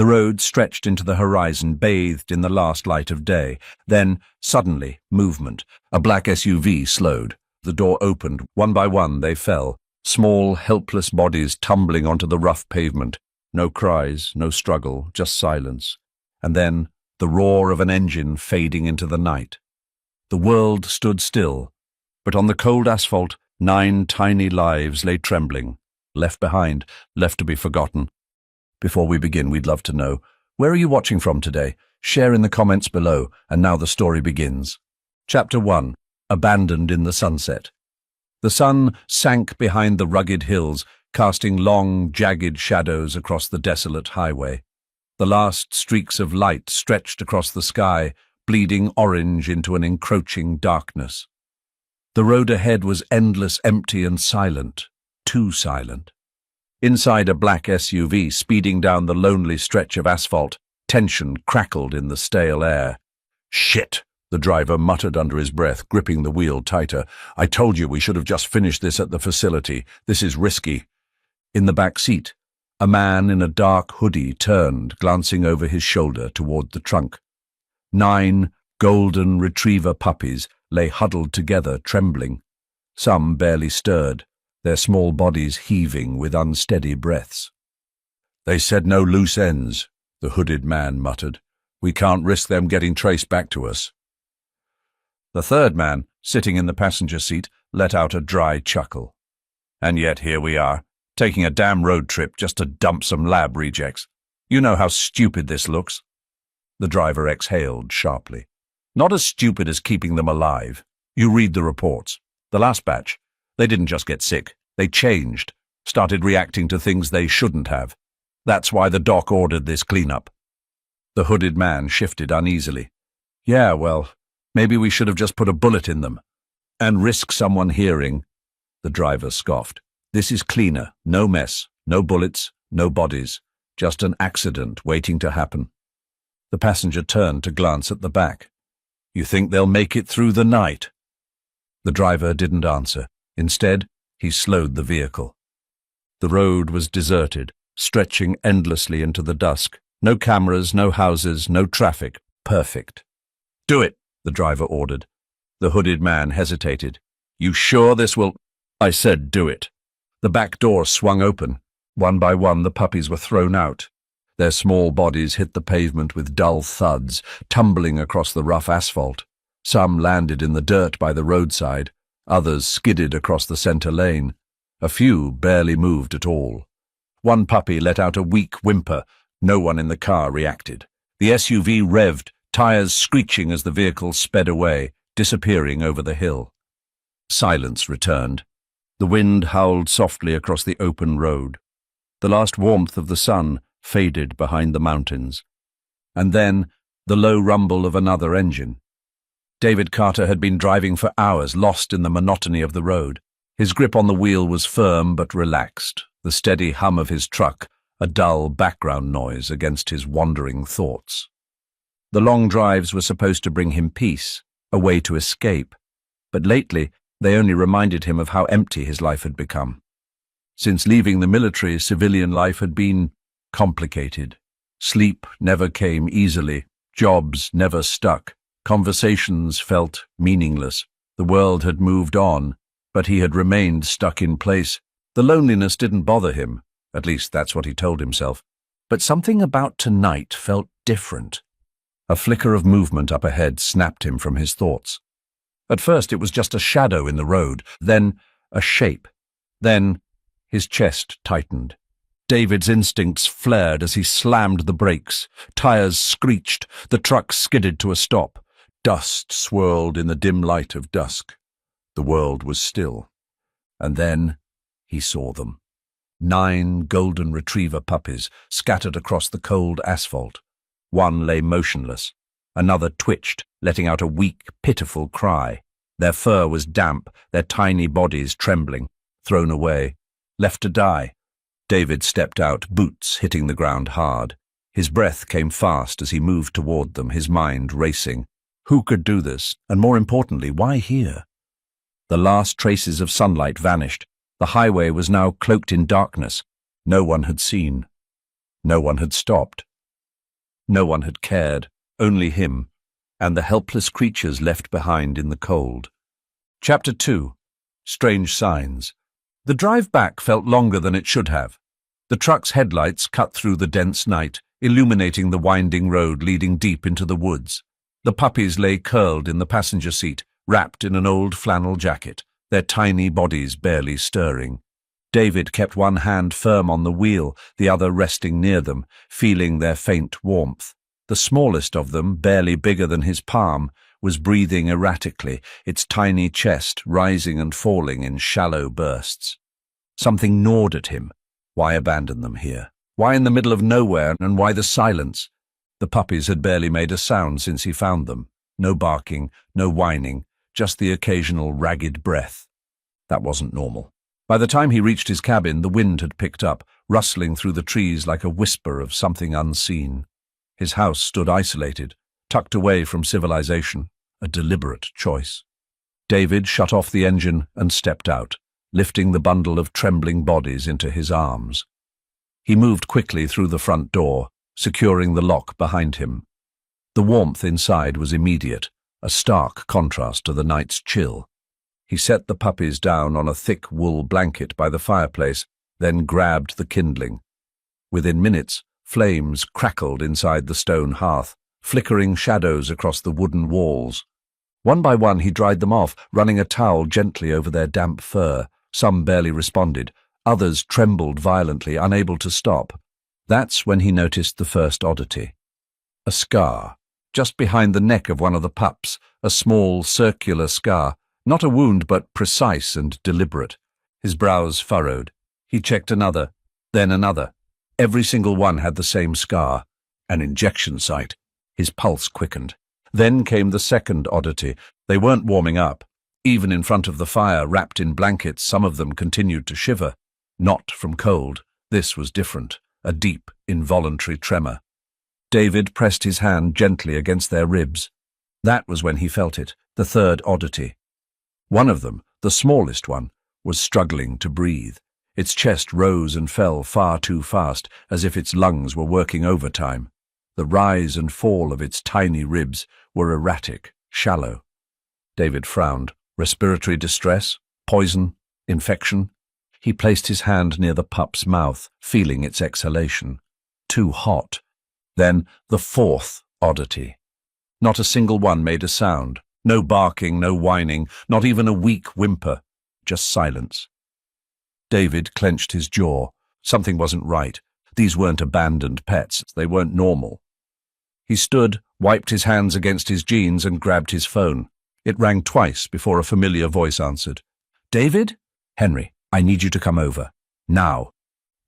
The road stretched into the horizon, bathed in the last light of day. Then, suddenly, movement. A black SUV slowed. The door opened. One by one, they fell. Small, helpless bodies tumbling onto the rough pavement. No cries, no struggle, just silence. And then, the roar of an engine fading into the night. The world stood still, but on the cold asphalt, 9 tiny lives lay trembling, left behind, left to be forgotten. Before we begin, we'd love to know, where are you watching from today? Share in the comments below, and now the story begins. Chapter 1. Abandoned in the Sunset. The sun sank behind the rugged hills, casting long, jagged shadows across the desolate highway. The last streaks of light stretched across the sky, bleeding orange into an encroaching darkness. The road ahead was endless, empty and silent, too silent. Inside a black SUV speeding down the lonely stretch of asphalt, tension crackled in the stale air. "Shit!" the driver muttered under his breath, gripping the wheel tighter. "I told you we should have just finished this at the facility. This is risky." In the back seat, a man in a dark hoodie turned, glancing over his shoulder toward the trunk. 9 golden retriever puppies lay huddled together, trembling. Some barely stirred, their small bodies heaving with unsteady breaths. "They said no loose ends," the hooded man muttered. "We can't risk them getting traced back to us." The third man, sitting in the passenger seat, let out a dry chuckle. "And yet here we are, taking a damn road trip just to dump some lab rejects. You know how stupid this looks." The driver exhaled sharply. "Not as stupid as keeping them alive. You read the reports. The last batch, they didn't just get sick. They changed, started reacting to things they shouldn't have. That's why the doc ordered this cleanup." The hooded man shifted uneasily. "Yeah, well, maybe we should have just put a bullet in them. And risk someone hearing." The driver scoffed. "This is cleaner. No mess. No bullets. No bodies. Just an accident waiting to happen." The passenger turned to glance at the back. "You think they'll make it through the night?" The driver didn't answer. Instead, he slowed the vehicle. The road was deserted, stretching endlessly into the dusk. No cameras, no houses, no traffic. Perfect. "Do it," the driver ordered. The hooded man hesitated. "You sure this will—" "I said do it." The back door swung open. One by one, the puppies were thrown out. Their small bodies hit the pavement with dull thuds, tumbling across the rough asphalt. Some landed in the dirt by the roadside. Others skidded across the center lane. A few barely moved at all. One puppy let out a weak whimper. No one in the car reacted. The SUV revved, tires screeching as the vehicle sped away, disappearing over the hill. Silence returned. The wind howled softly across the open road. The last warmth of the sun faded behind the mountains. And then, the low rumble of another engine. David Carter had been driving for hours, lost in the monotony of the road. His grip on the wheel was firm but relaxed, the steady hum of his truck, a dull background noise against his wandering thoughts. The long drives were supposed to bring him peace, a way to escape, but lately they only reminded him of how empty his life had become. Since leaving the military, civilian life had been complicated. Sleep never came easily, jobs never stuck. Conversations felt meaningless. The world had moved on, but he had remained stuck in place. The loneliness didn't bother him, at least that's what he told himself. But something about tonight felt different. A flicker of movement up ahead snapped him from his thoughts. At first it was just a shadow in the road, then a shape. Then his chest tightened. David's instincts flared as he slammed the brakes. Tires screeched. The truck skidded to a stop. Dust swirled in the dim light of dusk. The world was still. And then he saw them. 9 golden retriever puppies scattered across the cold asphalt. One lay motionless. Another twitched, letting out a weak, pitiful cry. Their fur was damp, their tiny bodies trembling, thrown away, left to die. David stepped out, boots hitting the ground hard. His breath came fast as he moved toward them, his mind racing. Who could do this? And more importantly, why here? The last traces of sunlight vanished. The highway was now cloaked in darkness. No one had seen. No one had stopped. No one had cared, only him, and the helpless creatures left behind in the cold. Chapter 2. Strange Signs. The drive back felt longer than it should have. The truck's headlights cut through the dense night, illuminating the winding road leading deep into the woods. The puppies lay curled in the passenger seat, wrapped in an old flannel jacket, their tiny bodies barely stirring. David kept one hand firm on the wheel, the other resting near them, feeling their faint warmth. The smallest of them, barely bigger than his palm, was breathing erratically, its tiny chest rising and falling in shallow bursts. Something gnawed at him. Why abandon them here? Why in the middle of nowhere, and why the silence? The puppies had barely made a sound since he found them. No barking, no whining, just the occasional ragged breath. That wasn't normal. By the time he reached his cabin, the wind had picked up, rustling through the trees like a whisper of something unseen. His house stood isolated, tucked away from civilization, a deliberate choice. David shut off the engine and stepped out, lifting the bundle of trembling bodies into his arms. He moved quickly through the front door, securing the lock behind him. The warmth inside was immediate, a stark contrast to the night's chill. He set the puppies down on a thick wool blanket by the fireplace, then grabbed the kindling. Within minutes, flames crackled inside the stone hearth, flickering shadows across the wooden walls. One by one he dried them off, running a towel gently over their damp fur. Some barely responded, others trembled violently, unable to stop. That's when he noticed the first oddity. A scar, just behind the neck of one of the pups, a small circular scar, not a wound but precise and deliberate. His brows furrowed. He checked another, then another. Every single one had the same scar, an injection site. His pulse quickened. Then came the second oddity. They weren't warming up. Even in front of the fire, wrapped in blankets, some of them continued to shiver. Not from cold. This was different, a deep, involuntary tremor. David pressed his hand gently against their ribs. That was when he felt it, the third oddity. One of them, the smallest one, was struggling to breathe. Its chest rose and fell far too fast, as if its lungs were working overtime. The rise and fall of its tiny ribs were erratic, shallow. David frowned. Respiratory distress? Poison? Infection? He placed his hand near the pup's mouth, feeling its exhalation. Too hot. Then the fourth oddity. Not a single one made a sound. No barking, no whining, not even a weak whimper. Just silence. David clenched his jaw. Something wasn't right. These weren't abandoned pets. They weren't normal. He stood, wiped his hands against his jeans, and grabbed his phone. It rang twice before a familiar voice answered. "David? Henry, I need you to come over. Now.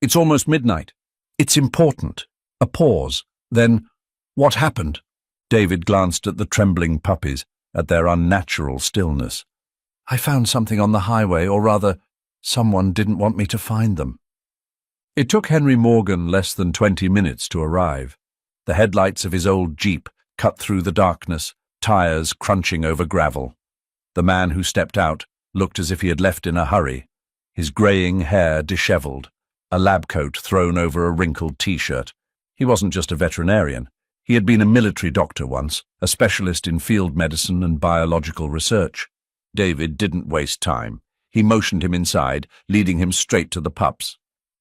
It's almost midnight. It's important." A pause. Then, "What happened?" David glanced at the trembling puppies, at their unnatural stillness. "I found something on the highway, or rather, someone didn't want me to find them." It took Henry Morgan less than 20 minutes to arrive. The headlights of his old Jeep cut through the darkness, tires crunching over gravel. The man who stepped out looked as if he had left in a hurry, his greying hair disheveled, a lab coat thrown over a wrinkled T-shirt. He wasn't just a veterinarian. He had been a military doctor once, a specialist in field medicine and biological research. David didn't waste time. He motioned him inside, leading him straight to the pups.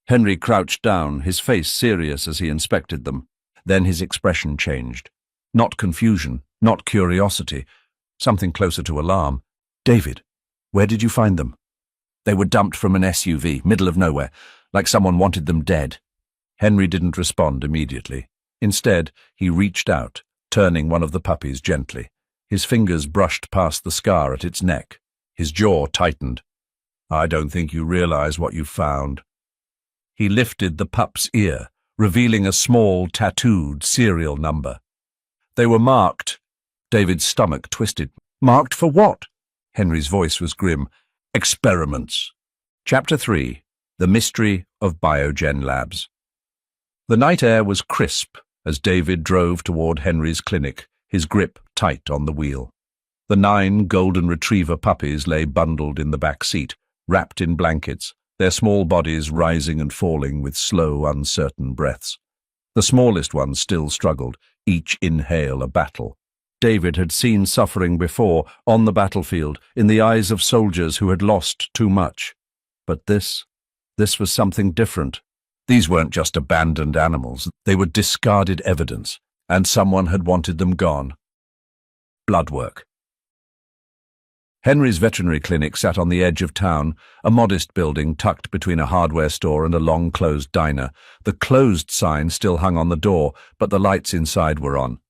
Henry crouched down, his face serious as he inspected them. Then his expression changed. Not confusion, not curiosity, something closer to alarm. "David, where did you find them?" "They were dumped from an SUV, middle of nowhere, like someone wanted them dead." Henry didn't respond immediately. Instead, he reached out, turning one of the puppies gently. His fingers brushed past the scar at its neck. His jaw tightened. "I don't think you realize what you found." He lifted the pup's ear, revealing a small, tattooed serial number. They were marked. David's stomach twisted. "Marked for what?" Henry's voice was grim. "Experiments." Chapter 3. The Mystery of Biogen Labs. The night air was crisp as David drove toward Henry's clinic, his grip tight on the wheel. The 9 golden retriever puppies lay bundled in the back seat, wrapped in blankets, their small bodies rising and falling with slow, uncertain breaths. The smallest ones still struggled, each inhale a battle. David had seen suffering before, on the battlefield, in the eyes of soldiers who had lost too much. But this was something different. These weren't just abandoned animals, they were discarded evidence, and someone had wanted them gone. Blood work. Henry's veterinary clinic sat on the edge of town, a modest building tucked between a hardware store and a long-closed diner. The closed sign still hung on the door, but the lights inside were on.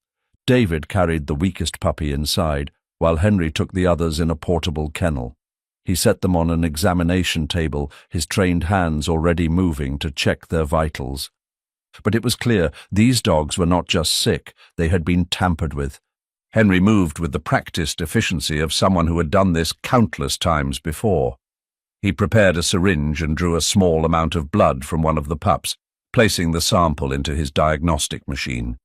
David carried the weakest puppy inside, while Henry took the others in a portable kennel. He set them on an examination table, his trained hands already moving to check their vitals. But it was clear these dogs were not just sick, they had been tampered with. Henry moved with the practiced efficiency of someone who had done this countless times before. He prepared a syringe and drew a small amount of blood from one of the pups, placing the sample into his diagnostic machine.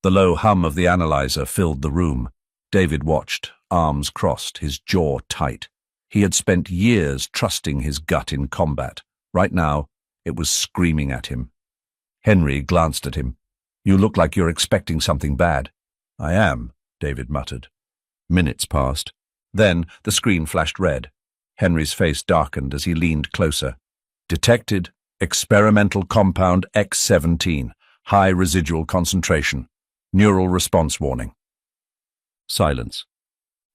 The low hum of the analyzer filled the room. David watched, arms crossed, his jaw tight. He had spent years trusting his gut in combat. Right now, it was screaming at him. Henry glanced at him. "You look like you're expecting something bad." "I am," David muttered. Minutes passed. Then the screen flashed red. Henry's face darkened as he leaned closer. "Detected experimental compound X17, high residual concentration. Neural response warning." Silence.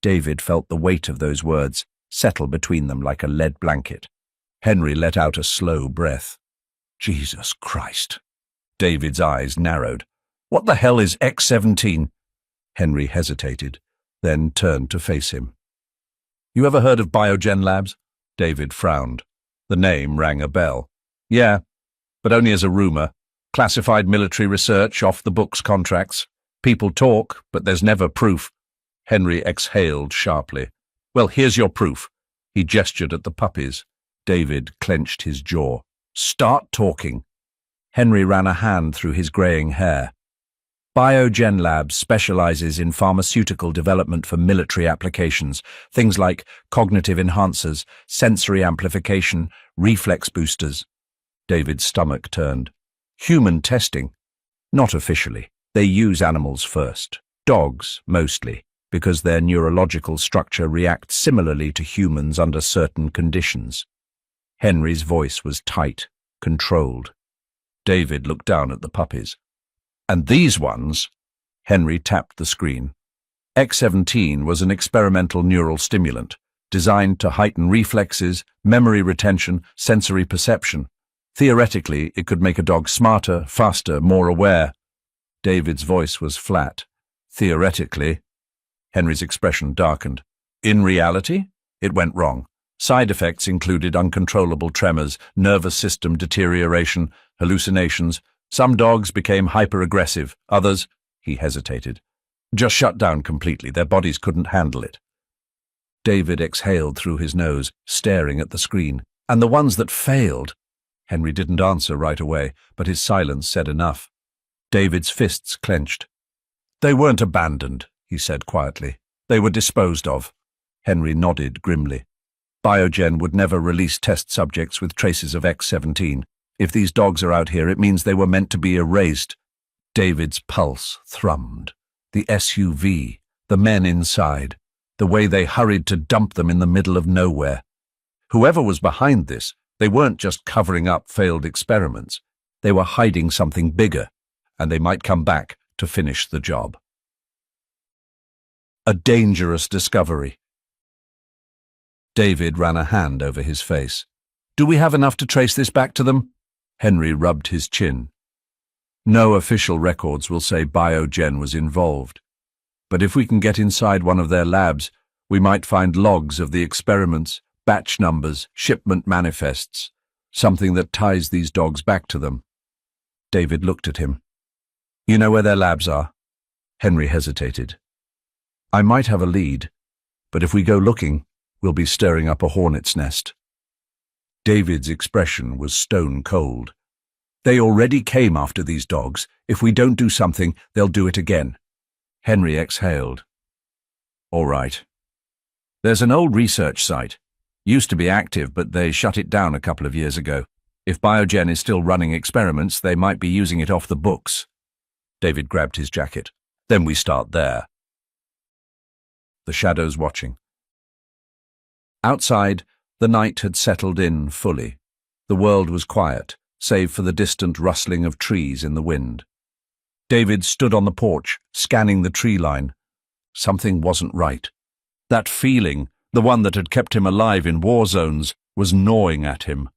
David felt the weight of those words settle between them like a lead blanket. Henry let out a slow breath. "Jesus Christ." David's eyes narrowed. "What the hell is X17? Henry hesitated, then turned to face him. "You ever heard of Biogen Labs?" David frowned. The name rang a bell. "Yeah, but only as a rumor. Classified military research, off-the-books contracts. People talk, but there's never proof." Henry exhaled sharply. "Well, here's your proof." He gestured at the puppies. David clenched his jaw. "Start talking." Henry ran a hand through his graying hair. Biogen Labs specializes in pharmaceutical development for military applications, things like cognitive enhancers, sensory amplification, reflex boosters. David's stomach turned. "Human testing?" "Not officially. They use animals first. Dogs, mostly, because their neurological structure reacts similarly to humans under certain conditions." Henry's voice was tight, controlled. David looked down at the puppies. "And these ones?" Henry tapped the screen. X17 was an experimental neural stimulant, designed to heighten reflexes, memory retention, sensory perception. Theoretically, it could make a dog smarter, faster, more aware. David's voice was flat. "Theoretically?" Henry's expression darkened. "In reality, it went wrong. Side effects included uncontrollable tremors, nervous system deterioration, hallucinations. Some dogs became hyper-aggressive, others," he hesitated, "just shut down completely. Their bodies couldn't handle it." David exhaled through his nose, staring at the screen. "And the ones that failed?" Henry didn't answer right away, but his silence said enough. David's fists clenched. "They weren't abandoned," he said quietly. "They were disposed of." Henry nodded grimly. "Biogen would never release test subjects with traces of X17. If these dogs are out here, it means they were meant to be erased." David's pulse thrummed. The SUV, the men inside, the way they hurried to dump them in the middle of nowhere. Whoever was behind this, they weren't just covering up failed experiments. They were hiding something bigger, and they might come back to finish the job. A dangerous discovery. David ran a hand over his face. "Do we have enough to trace this back to them?" Henry rubbed his chin. "No official records will say Biogen was involved. But if we can get inside one of their labs, we might find logs of the experiments, batch numbers, shipment manifests, something that ties these dogs back to them." David looked at him. "You know where their labs are?" Henry hesitated. "I might have a lead, but if we go looking, we'll be stirring up a hornet's nest." David's expression was stone cold. "They already came after these dogs. If we don't do something, they'll do it again." Henry exhaled. "All right. There's an old research site. Used to be active, but they shut it down a couple of years ago. If Biogen is still running experiments, they might be using it off the books. David grabbed his jacket. Then we start there. The shadows watching. Outside, the night had settled in fully. The world was quiet, save for the distant rustling of trees in the wind. David stood on the porch, scanning the tree line. Something wasn't right. That feeling, the one that had kept him alive in war zones, was gnawing at him.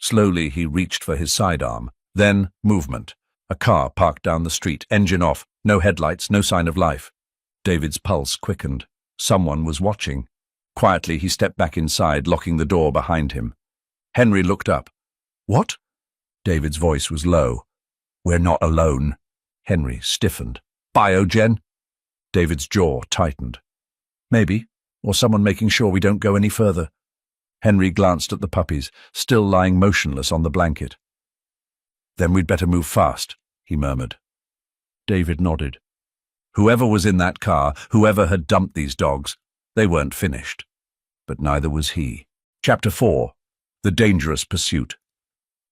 Slowly he reached for his sidearm. Then movement. A car parked down the street, engine off, no headlights, no sign of life. David's pulse quickened. Someone was watching. Quietly he stepped back inside, locking the door behind him. Henry looked up. "What?" David's voice was low. "We're not alone." Henry stiffened. "Biogen?" David's jaw tightened. "Maybe, or someone making sure we don't go any further." Henry glanced at the puppies, still lying motionless on the blanket. "Then we'd better move fast," he murmured. David nodded. Whoever was in that car, whoever had dumped these dogs, they weren't finished. But neither was he. Chapter 4. The Dangerous Pursuit.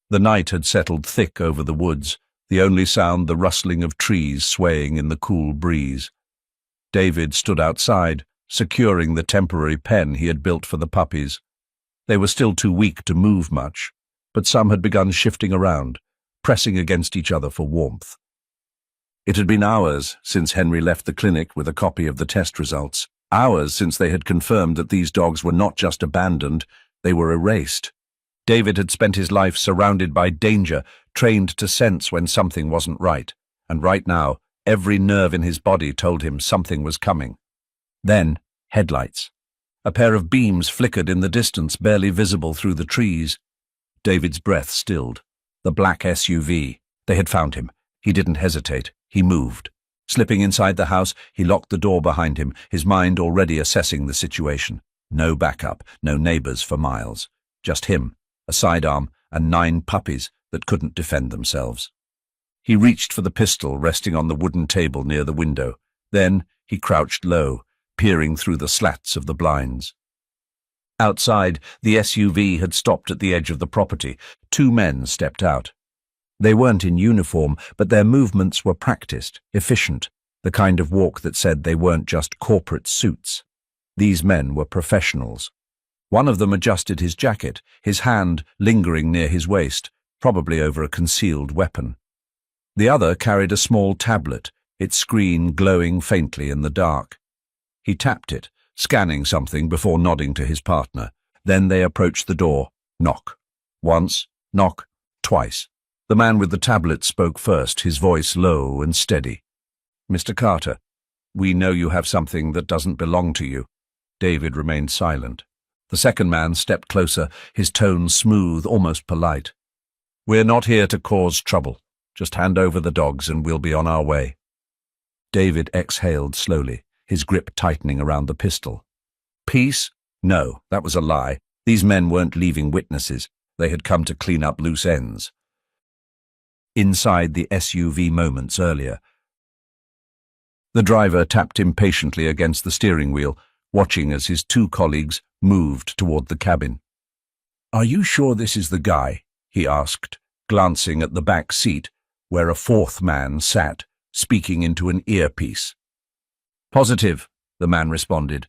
The night had settled thick over the woods, the only sound the rustling of trees swaying in the cool breeze. David stood outside, securing the temporary pen he had built for the puppies. They were still too weak to move much, but some had begun shifting around, pressing against each other for warmth. It had been hours since Henry left the clinic with a copy of the test results, hours since they had confirmed that these dogs were not just abandoned, they were erased. David had spent his life surrounded by danger, trained to sense when something wasn't right, and right now, every nerve in his body told him something was coming. Then, headlights. A pair of beams flickered in the distance, barely visible through the trees. David's breath stilled. The black SUV. They had found him. He didn't hesitate. He moved. Slipping inside the house, he locked the door behind him, his mind already assessing the situation. No backup, no neighbors for miles. Just him, a sidearm, and 9 puppies that couldn't defend themselves. He reached for the pistol resting on the wooden table near the window. Then he crouched low, peering through the slats of the blinds. Outside, the SUV had stopped at the edge of the property. 2 men stepped out. They weren't in uniform, but their movements were practiced, efficient, the kind of walk that said they weren't just corporate suits. These men were professionals. One of them adjusted his jacket, his hand lingering near his waist, probably over a concealed weapon. The other carried a small tablet, its screen glowing faintly in the dark. He tapped it, scanning something before nodding to his partner. Then they approached the door. Knock. Once, knock, twice. The man with the tablet spoke first, his voice low and steady. "Mr. Carter, we know you have something that doesn't belong to you." David remained silent. The second man stepped closer, his tone smooth, almost polite. "We're not here to cause trouble. Just hand over the dogs and we'll be on our way." David exhaled slowly, his grip tightening around the pistol. Peace? No, that was a lie. These men weren't leaving witnesses. They had come to clean up loose ends. Inside the SUV moments earlier, the driver tapped impatiently against the steering wheel, watching as his 2 colleagues moved toward the cabin. "Are you sure this is the guy?" he asked, glancing at the back seat, where a 4th man sat, speaking into an earpiece. "Positive," the man responded.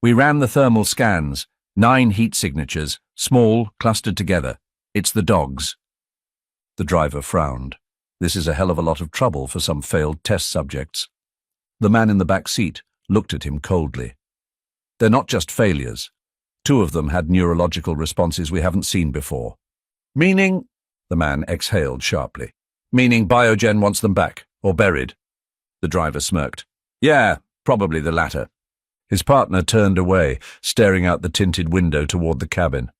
"We ran the thermal scans, 9 heat signatures, small, clustered together. It's the dogs." The driver frowned. This is a hell of a lot of trouble for some failed test subjects. The man in the back seat looked at him coldly. "They're not just failures. 2 of them had neurological responses we haven't seen before." "Meaning?" The man exhaled sharply. "Meaning Biogen wants them back, or buried." The driver smirked. "Yeah, probably the latter." His partner turned away, staring out the tinted window toward the cabin.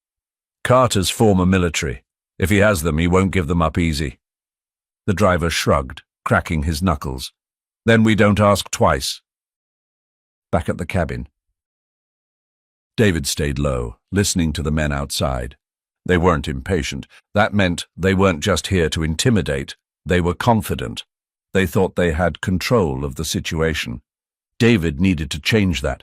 "Carter's former military. If he has them, he won't give them up easy." The driver shrugged, cracking his knuckles. "Then we don't ask twice." Back at the cabin, David stayed low, listening to the men outside. They weren't impatient. That meant they weren't just here to intimidate. They were confident. They thought they had control of the situation. David needed to change that.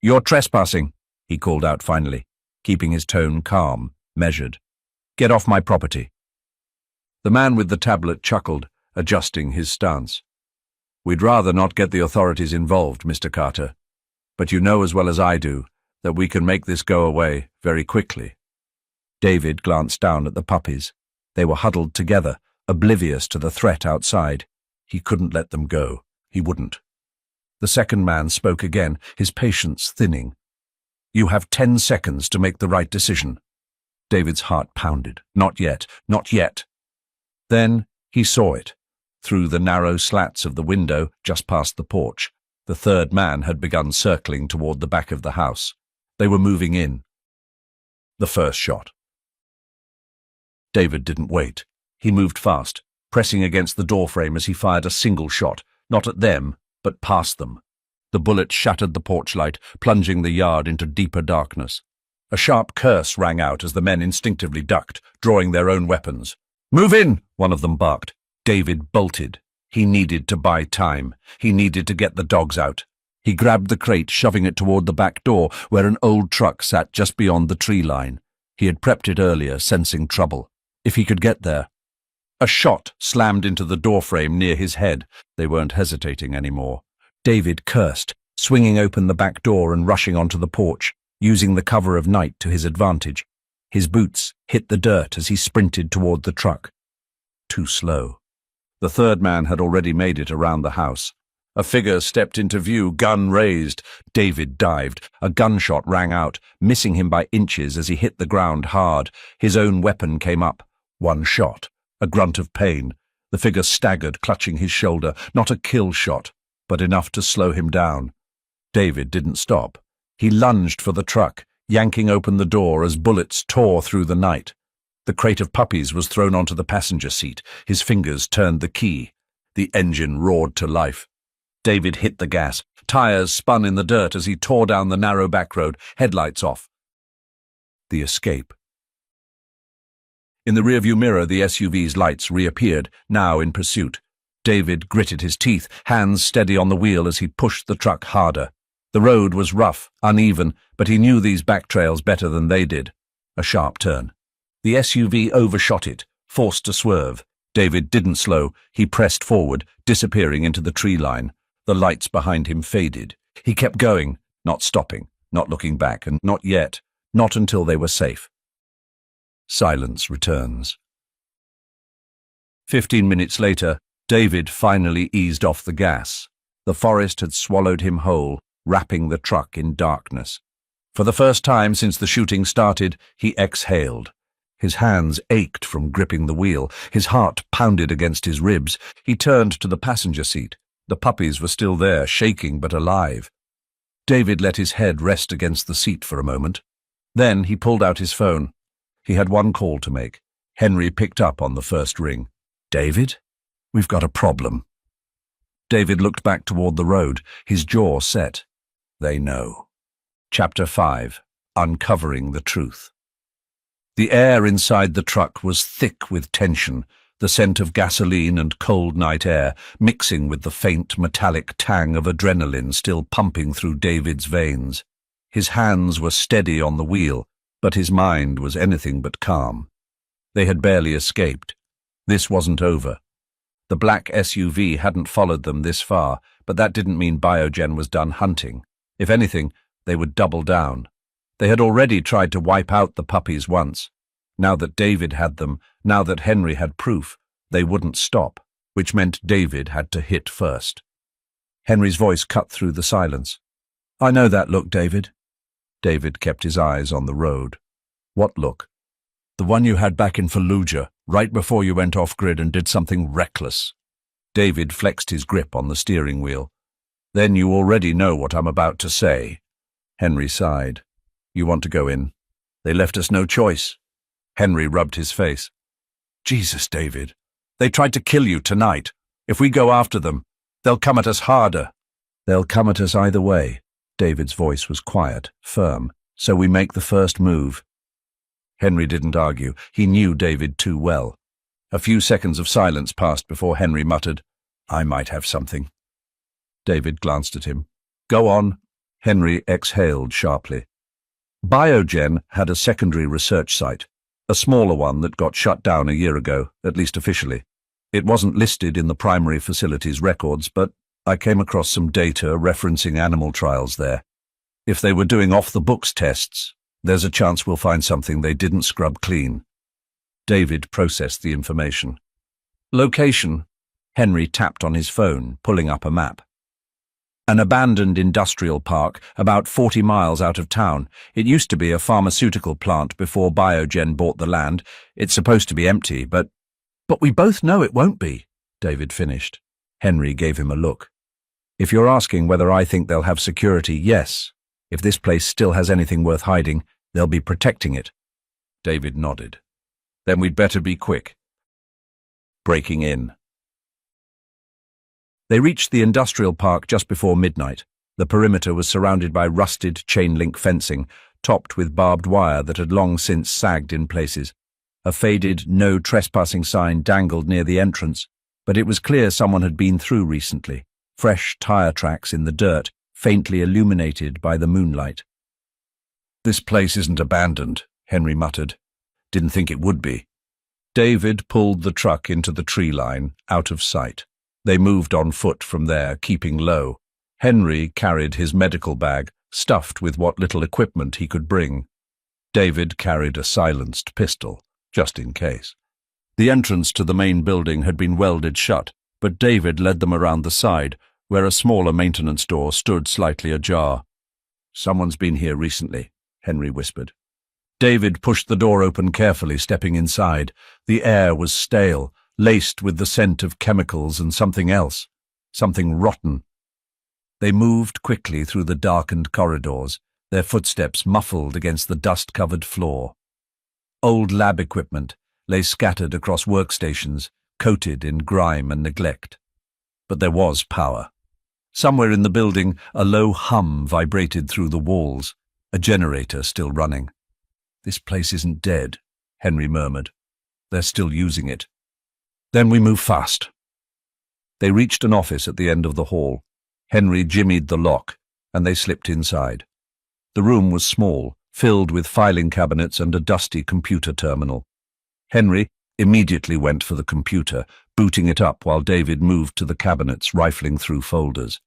"You're trespassing," he called out finally, keeping his tone calm, measured. Get off my property." The man with the tablet chuckled, adjusting his stance. "We'd rather not get the authorities involved, Mr. Carter. But you know as well as I do that we can make this go away very quickly." David glanced down at the puppies. They were huddled together, oblivious to the threat outside. He couldn't let them go. He wouldn't. The second man spoke again, his patience thinning. "You have 10 seconds to make the right decision." David's heart pounded. Not yet, not yet. Then he saw it. Through the narrow slats of the window just past the porch, the third man had begun circling toward the back of the house. They were moving in. The first shot. David didn't wait. He moved fast, pressing against the doorframe as he fired a single shot, not at them, but past them. The bullet shattered the porch light, plunging the yard into deeper darkness. A sharp curse rang out as the men instinctively ducked, drawing their own weapons. "Move in!" one of them barked. David bolted. He needed to buy time. He needed to get the dogs out. He grabbed the crate, shoving it toward the back door, where an old truck sat just beyond the tree line. He had prepped it earlier, sensing trouble. If he could get there. A shot slammed into the doorframe near his head. They weren't hesitating anymore. David cursed, swinging open the back door and rushing onto the porch, using the cover of night to his advantage. His boots hit the dirt as he sprinted toward the truck. Too slow. The third man had already made it around the house. A figure stepped into view, gun raised. David dived. A gunshot rang out, missing him by inches as he hit the ground hard. His own weapon came up. One shot. A grunt of pain. The figure staggered, clutching his shoulder. Not a kill shot, but enough to slow him down. David didn't stop. He lunged for the truck, yanking open the door as bullets tore through the night. The crate of puppies was thrown onto the passenger seat. His fingers turned the key. The engine roared to life. David hit the gas. Tires spun in the dirt as he tore down the narrow back road, headlights off. The escape. In the rearview mirror, the SUV's lights reappeared, now in pursuit. David gritted his teeth, hands steady on the wheel as he pushed the truck harder. The road was rough, uneven, but he knew these back trails better than they did. A sharp turn. The SUV overshot it, forced to swerve. David didn't slow. He pressed forward, disappearing into the tree line. The lights behind him faded. He kept going, not stopping, not looking back, and not yet, not until they were safe. Silence returns. 15 minutes later, David finally eased off the gas. The forest had swallowed him whole, wrapping the truck in darkness. For the first time since the shooting started, he exhaled. His hands ached from gripping the wheel. His heart pounded against his ribs. He turned to the passenger seat. The puppies were still there, shaking but alive. David let his head rest against the seat for a moment. Then he pulled out his phone. He had one call to make. Henry picked up on the first ring. "David? We've got a problem." David looked back toward the road, his jaw set. They know. Chapter 5. Uncovering the Truth. The air inside the truck was thick with tension, the scent of gasoline and cold night air, mixing with the faint metallic tang of adrenaline still pumping through David's veins. His hands were steady on the wheel, but his mind was anything but calm. They had barely escaped. This wasn't over. The black SUV hadn't followed them this far, but that didn't mean Biogen was done hunting. If anything, they would double down. They had already tried to wipe out the puppies once. Now that David had them, now that Henry had proof, they wouldn't stop, which meant David had to hit first. Henry's voice cut through the silence. "I know that look, David." David kept his eyes on the road. "What look?" "The one you had back in Fallujah, right before you went off-grid and did something reckless." David flexed his grip on the steering wheel. "Then you already know what I'm about to say." Henry sighed. "You want to go in?" "They left us no choice." Henry rubbed his face. "Jesus, David. They tried to kill you tonight. If we go after them, they'll come at us harder." "They'll come at us either way." David's voice was quiet, firm. "So we make the first move." Henry didn't argue. He knew David too well. A few seconds of silence passed before Henry muttered, "I might have something." David glanced at him. "Go on." Henry exhaled sharply. Biogen had a secondary research site. A smaller one that got shut down a year ago, at least officially. It wasn't listed in the primary facility's records, but I came across some data referencing animal trials there. If they were doing off-the-books tests, there's a chance we'll find something they didn't scrub clean. David processed the information. Location. Henry tapped on his phone, pulling up a map. An abandoned industrial park about 40 miles out of town. It used to be a pharmaceutical plant before Biogen bought the land. It's supposed to be empty, but we both know it won't be, David finished. Henry gave him a look. If you're asking whether I think they'll have security, yes. If this place still has anything worth hiding, they'll be protecting it. David nodded. Then we'd better be quick. Breaking in. They reached the industrial park just before midnight. The perimeter was surrounded by rusted chain-link fencing, topped with barbed wire that had long since sagged in places. A faded "no trespassing" sign dangled near the entrance, but it was clear someone had been through recently. Fresh tire tracks in the dirt, faintly illuminated by the moonlight. This place isn't abandoned, Henry muttered. Didn't think it would be. David pulled the truck into the tree line, out of sight. They moved on foot from there, keeping low. Henry carried his medical bag, stuffed with what little equipment he could bring. David carried a silenced pistol, just in case. The entrance to the main building had been welded shut, but David led them around the side, where a smaller maintenance door stood slightly ajar. Someone's been here recently, Henry whispered. David pushed the door open carefully, stepping inside. The air was stale, laced with the scent of chemicals and something else, something rotten. They moved quickly through the darkened corridors, their footsteps muffled against the dust-covered floor. Old lab equipment lay scattered across workstations, coated in grime and neglect. But there was power. Somewhere in the building, a low hum vibrated through the walls, a generator still running. This place isn't dead, Henry murmured. They're still using it. Then we move fast. They reached an office at the end of the hall. Henry jimmied the lock, and they slipped inside. The room was small, filled with filing cabinets and a dusty computer terminal. Henry immediately went for the computer, booting it up while David moved to the cabinets, rifling through folders.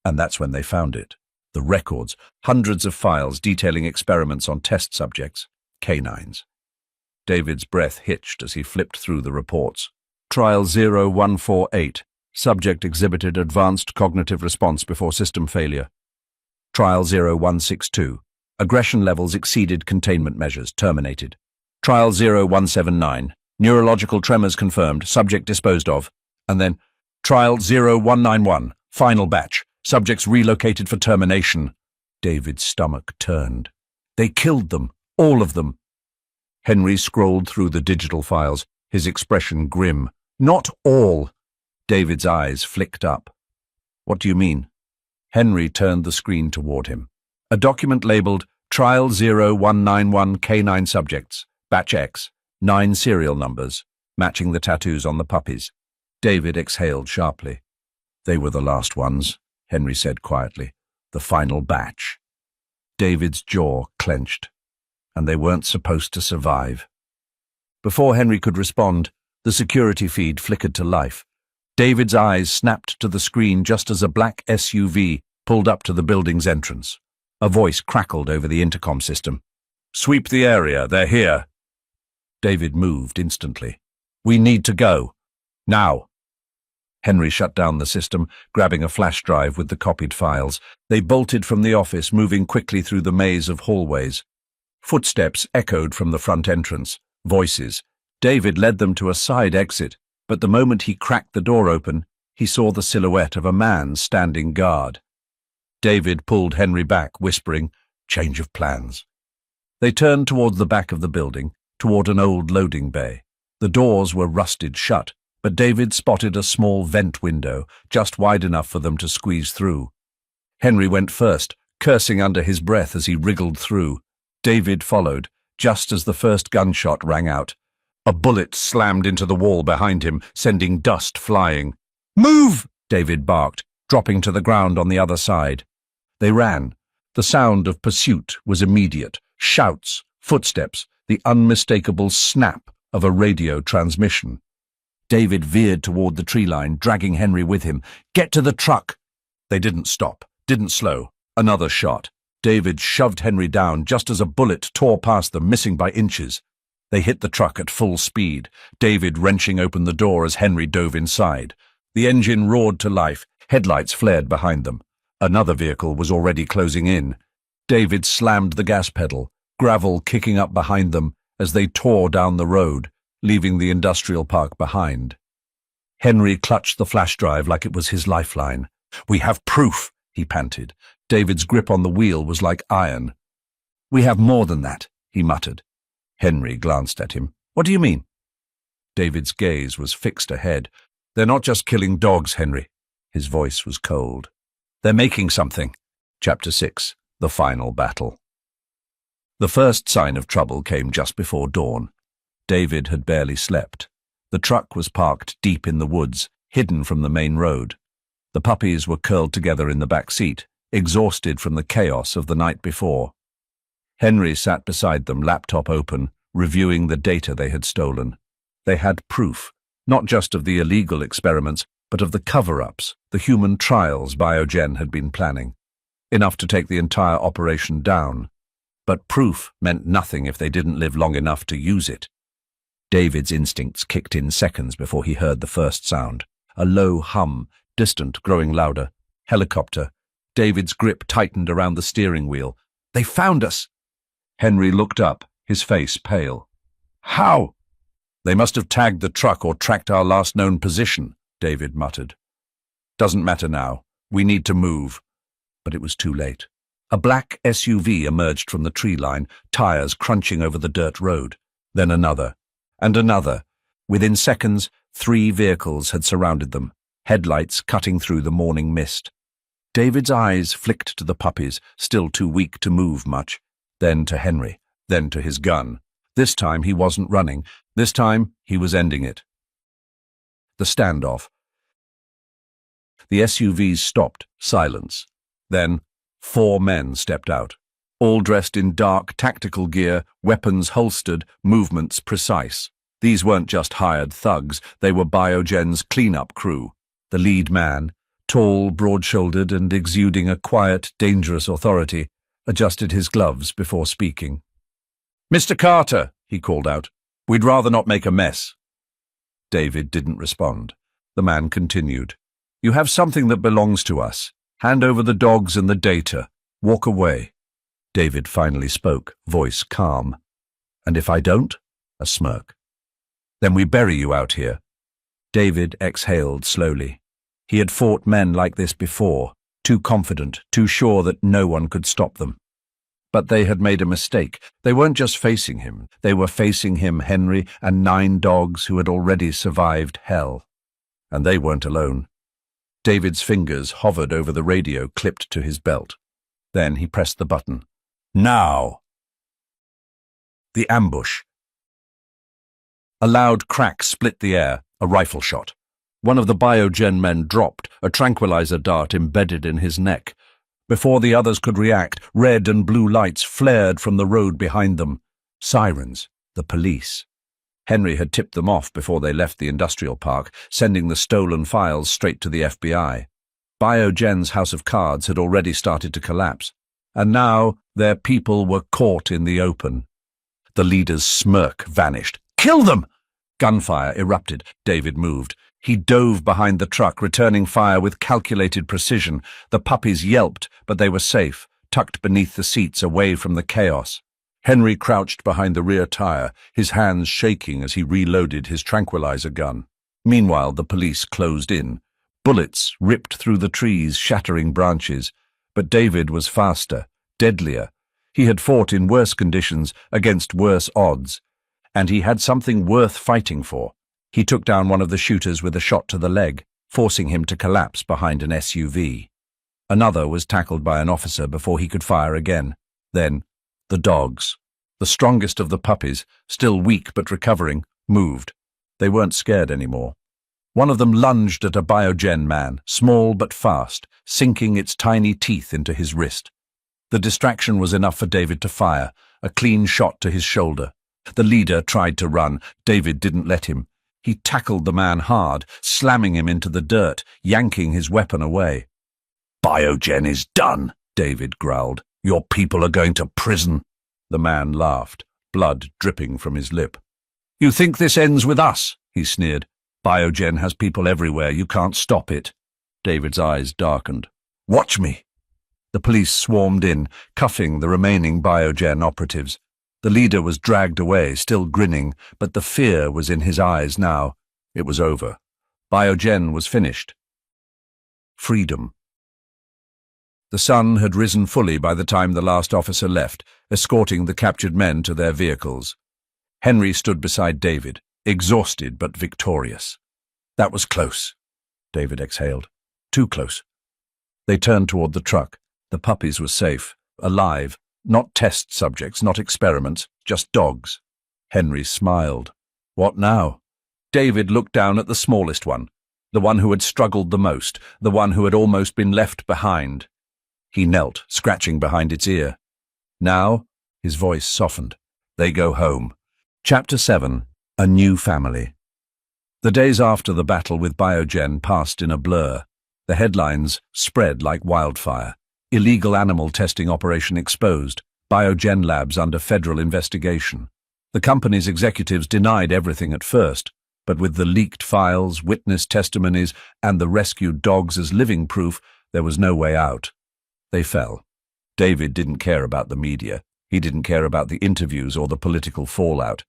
And that's when they found it. The records, hundreds of files detailing experiments on test subjects, canines. David's breath hitched as he flipped through the reports. Trial 0148. Subject exhibited advanced cognitive response before system failure. Trial 0162. Aggression levels exceeded containment measures, terminated. Trial 0179. Neurological tremors confirmed, subject disposed of. And then, Trial 0191. Final batch. Subjects relocated for termination. David's stomach turned. They killed them, all of them. Henry scrolled through the digital files, his expression grim. Not all. David's eyes flicked up. What do you mean? Henry turned the screen toward him. A document labeled Trial 0191 Canine Subjects, Batch X, 9 serial numbers, matching the tattoos on the puppies. David exhaled sharply. They were the last ones, Henry said quietly. The final batch. David's jaw clenched. And they weren't supposed to survive. Before Henry could respond, the security feed flickered to life. David's eyes snapped to the screen just as a black SUV pulled up to the building's entrance. A voice crackled over the intercom system. Sweep the area, they're here. David moved instantly. We need to go. Now. Henry shut down the system, grabbing a flash drive with the copied files. They bolted from the office, moving quickly through the maze of hallways. Footsteps echoed from the front entrance. Voices. David led them to a side exit, but the moment he cracked the door open, he saw the silhouette of a man standing guard. David pulled Henry back, whispering, Change of plans. They turned toward the back of the building, toward an old loading bay. The doors were rusted shut, but David spotted a small vent window, just wide enough for them to squeeze through. Henry went first, cursing under his breath as he wriggled through. David followed, just as the first gunshot rang out. A bullet slammed into the wall behind him, sending dust flying. Move! David barked, dropping to the ground on the other side. They ran. The sound of pursuit was immediate. Shouts, footsteps, the unmistakable snap of a radio transmission. David veered toward the tree line, dragging Henry with him. "Get to the truck!" They didn't stop, didn't slow. Another shot. David shoved Henry down just as a bullet tore past them, missing by inches. They hit the truck at full speed, David wrenching open the door as Henry dove inside. The engine roared to life, headlights flared behind them. Another vehicle was already closing in. David slammed the gas pedal, gravel kicking up behind them as they tore down the road, leaving the industrial park behind. Henry clutched the flash drive like it was his lifeline. "We have proof," he panted. David's grip on the wheel was like iron. "We have more than that," he muttered. Henry glanced at him. "What do you mean?" David's gaze was fixed ahead. "They're not just killing dogs, Henry." His voice was cold. "They're making something." Chapter 6. The Final Battle. The first sign of trouble came just before dawn. David had barely slept. The truck was parked deep in the woods, hidden from the main road. The puppies were curled together in the back seat, exhausted from the chaos of the night before. Henry sat beside them, laptop open, reviewing the data they had stolen. They had proof, not just of the illegal experiments, but of the cover-ups, the human trials Biogen had been planning. Enough to take the entire operation down. But proof meant nothing if they didn't live long enough to use it. David's instincts kicked in seconds before he heard the first sound. A low hum, distant, growing louder. Helicopter. David's grip tightened around the steering wheel. "They found us!" Henry looked up, his face pale. "How?" "They must have tagged the truck or tracked our last known position," David muttered. "Doesn't matter now. We need to move." But it was too late. A black SUV emerged from the tree line, tires crunching over the dirt road. Then another. And another. Within seconds, 3 vehicles had surrounded them, headlights cutting through the morning mist. David's eyes flicked to the puppies, still too weak to move much, then to Henry, then to his gun. This time he wasn't running. This time he was ending it. The standoff. The SUVs stopped, silence. Then 4 men stepped out, all dressed in dark tactical gear, weapons holstered, movements precise. These weren't just hired thugs, they were Biogen's cleanup crew. The lead man, tall, broad-shouldered and exuding a quiet, dangerous authority, adjusted his gloves before speaking. "Mr. Carter," he called out, "we'd rather not make a mess." David didn't respond. The man continued. "You have something that belongs to us. Hand over the dogs and the data. Walk away." David finally spoke, voice calm. "And if I don't?" A smirk. "Then we bury you out here." David exhaled slowly. He had fought men like this before, too confident, too sure that no one could stop them. But they had made a mistake. They weren't just facing him. They were facing him, Henry, and 9 dogs who had already survived hell. And they weren't alone. David's fingers hovered over the radio clipped to his belt. Then he pressed the button. Now! The ambush. A loud crack split the air, a rifle shot. One of the Biogen men dropped, a tranquilizer dart embedded in his neck. Before the others could react, red and blue lights flared from the road behind them. Sirens, the police. Henry had tipped them off before they left the industrial park, sending the stolen files straight to the FBI. Biogen's house of cards had already started to collapse, and now their people were caught in the open. The leader's smirk vanished. "Kill them!" Gunfire erupted. David moved. He dove behind the truck, returning fire with calculated precision. The puppies yelped, but they were safe, tucked beneath the seats away from the chaos. Henry crouched behind the rear tire, his hands shaking as he reloaded his tranquilizer gun. Meanwhile, the police closed in. Bullets ripped through the trees, shattering branches. But David was faster, deadlier. He had fought in worse conditions, against worse odds. And he had something worth fighting for. He took down one of the shooters with a shot to the leg, forcing him to collapse behind an SUV. Another was tackled by an officer before he could fire again. Then, the dogs. The strongest of the puppies, still weak but recovering, moved. They weren't scared anymore. One of them lunged at a Biogen man, small but fast, sinking its tiny teeth into his wrist. The distraction was enough for David to fire, a clean shot to his shoulder. The leader tried to run. David didn't let him. He tackled the man hard, slamming him into the dirt, yanking his weapon away. "Biogen is done," David growled. "Your people are going to prison." The man laughed, blood dripping from his lip. "You think this ends with us?" he sneered. "Biogen has people everywhere. You can't stop it." David's eyes darkened. "Watch me." The police swarmed in, cuffing the remaining Biogen operatives. The leader was dragged away, still grinning, but the fear was in his eyes now. It was over. Biogen was finished. Freedom. The sun had risen fully by the time the last officer left, escorting the captured men to their vehicles. Henry stood beside David, exhausted but victorious. "That was close," David exhaled. "Too close." They turned toward the truck. The puppies were safe, alive, not test subjects, not experiments, just dogs. Henry smiled. What now? David looked down at the smallest one, the one who had struggled the most, the one who had almost been left behind. He knelt, scratching behind its ear. Now, his voice softened. They go home. Chapter 7. A New Family. The days after the battle with Biogen passed in a blur. The headlines spread like wildfire. Illegal animal testing operation exposed. Biogen labs under federal investigation. The company's executives denied everything at first, but with the leaked files, witness testimonies, and the rescued dogs as living proof, there was no way out. They fell. David didn't care about the media. He didn't care about the interviews or the political fallout.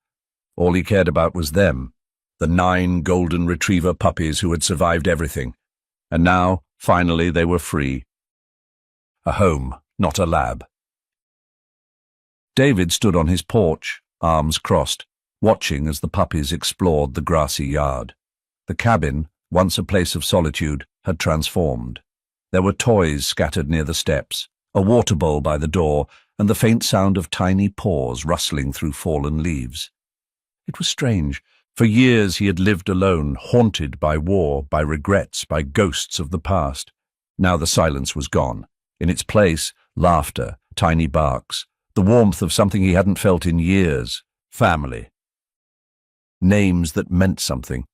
All he cared about was them, the 9 golden retriever puppies who had survived everything. And now, finally, they were free. A home, not a lab. David stood on his porch, arms crossed, watching as the puppies explored the grassy yard. The cabin, once a place of solitude, had transformed. There were toys scattered near the steps, a water bowl by the door, and the faint sound of tiny paws rustling through fallen leaves. It was strange. For years he had lived alone, haunted by war, by regrets, by ghosts of the past. Now the silence was gone. In its place, laughter, tiny barks, the warmth of something he hadn't felt in years. Family. Names that meant something.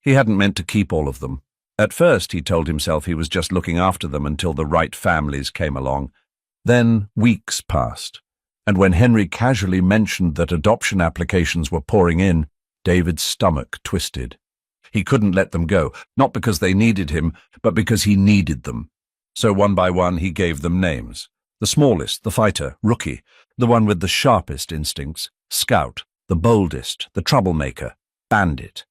He hadn't meant to keep all of them. At first he told himself he was just looking after them until the right families came along. Then weeks passed, and when Henry casually mentioned that adoption applications were pouring in, David's stomach twisted. He couldn't let them go, not because they needed him, but because he needed them. So one by one he gave them names. The smallest, the fighter, Rookie, the one with the sharpest instincts, Scout, the boldest, the troublemaker, Bandit,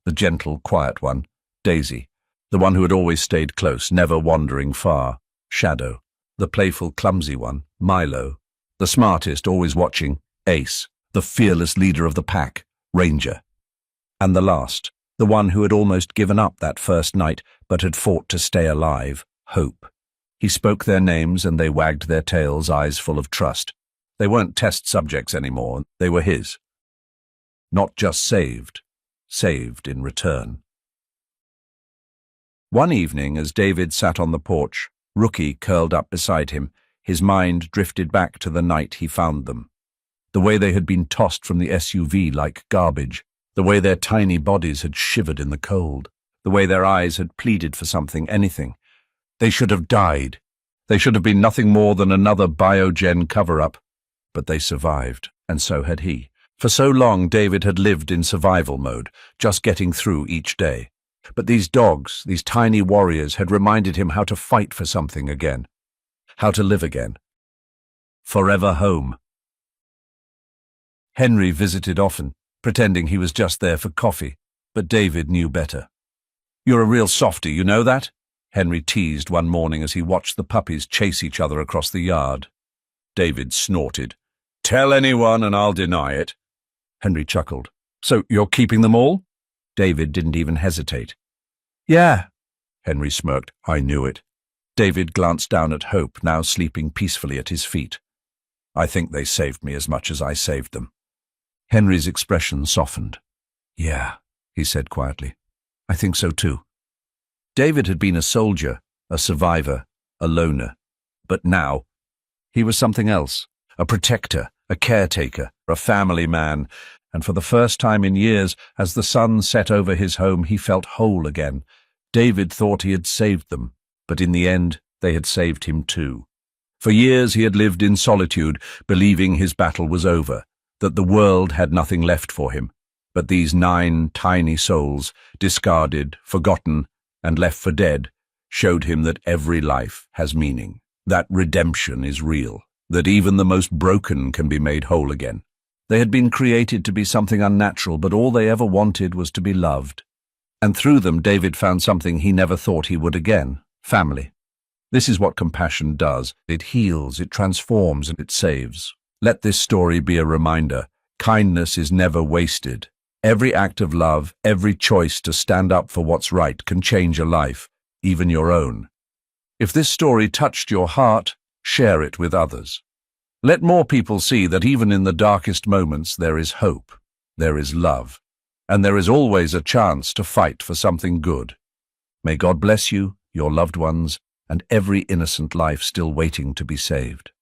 the gentle, quiet one, Daisy, the one who had always stayed close, never wandering far, Shadow, the playful, clumsy one, Milo, the smartest, always watching, Ace, the fearless leader of the pack, Ranger, and the last, the one who had almost given up that first night but had fought to stay alive, Hope. He spoke their names and they wagged their tails, eyes full of trust. They weren't test subjects anymore, they were his. Not just saved, saved in return. One evening, as David sat on the porch, Rookie curled up beside him, his mind drifted back to the night he found them. The way they had been tossed from the SUV like garbage, the way their tiny bodies had shivered in the cold, the way their eyes had pleaded for something, anything. They should have died. They should have been nothing more than another Biogen cover-up. But they survived, and so had he. For so long, David had lived in survival mode, just getting through each day. But these dogs, these tiny warriors, had reminded him how to fight for something again, how to live again. Forever home. Henry visited often, pretending he was just there for coffee, but David knew better. "You're a real softy, you know that?" Henry teased one morning as he watched the puppies chase each other across the yard. David snorted. "Tell anyone and I'll deny it." Henry chuckled. "So you're keeping them all?" David didn't even hesitate. "Yeah," Henry smirked. "I knew it." David glanced down at Hope, now sleeping peacefully at his feet. "I think they saved me as much as I saved them." Henry's expression softened. "Yeah," he said quietly. "I think so too." David had been a soldier, a survivor, a loner. But now, he was something else, a protector, a caretaker, a family man, and for the first time in years, as the sun set over his home, he felt whole again. David thought he had saved them, but in the end, they had saved him too. For years he had lived in solitude, believing his battle was over, that the world had nothing left for him. But these 9 tiny souls, discarded, forgotten, and left for dead, showed him that every life has meaning, that redemption is real, that even the most broken can be made whole again. They had been created to be something unnatural, but all they ever wanted was to be loved. And through them, David found something he never thought he would again: family. This is what compassion does. It heals, it transforms, and it saves. Let this story be a reminder. Kindness is never wasted. Every act of love, every choice to stand up for what's right can change a life, even your own. If this story touched your heart, share it with others. Let more people see that even in the darkest moments there is hope, there is love, and there is always a chance to fight for something good. May God bless you, your loved ones, and every innocent life still waiting to be saved.